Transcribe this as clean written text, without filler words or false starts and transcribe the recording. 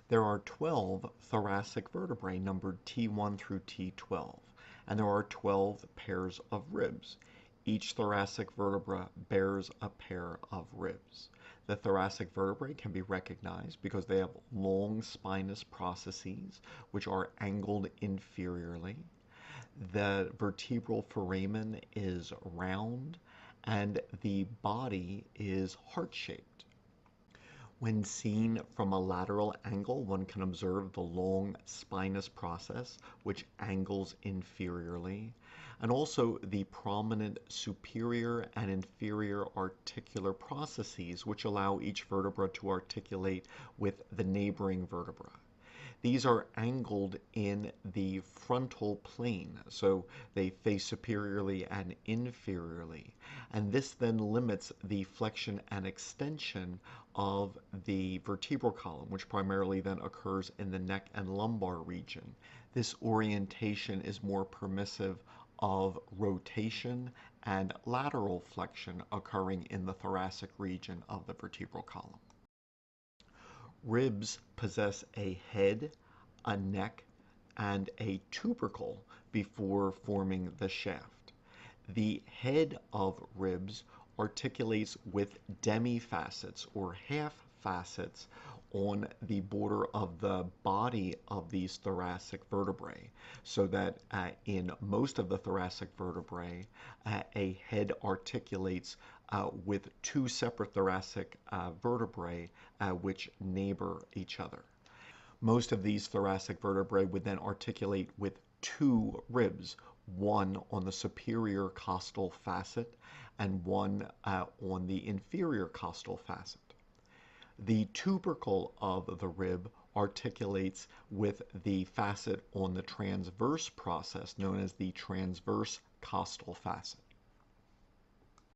There are 12 thoracic vertebrae numbered T1 through T12, and there are 12 pairs of ribs. Each thoracic vertebra bears a pair of ribs. The thoracic vertebrae can be recognized because they have long spinous processes which are angled inferiorly. The vertebral foramen is round and the body is heart-shaped. When seen from a lateral angle, one can observe the long spinous process, which angles inferiorly, and also the prominent superior and inferior articular processes, which allow each vertebra to articulate with the neighboring vertebra. These are angled in the frontal plane, so they face superiorly and inferiorly. And this then limits the flexion and extension of the vertebral column, which primarily then occurs in the neck and lumbar region. This orientation is more permissive of rotation and lateral flexion occurring in the thoracic region of the vertebral column. Ribs possess a head, a neck, and a tubercle before forming the shaft. The head of ribs articulates with demifacets or half facets on the border of the body of these thoracic vertebrae, so that in most of the thoracic vertebrae, a head articulates with two separate thoracic vertebrae which neighbor each other. Most of these thoracic vertebrae would then articulate with two ribs, one on the superior costal facet and one on the inferior costal facet. The tubercle of the rib articulates with the facet on the transverse process known as the transverse costal facet.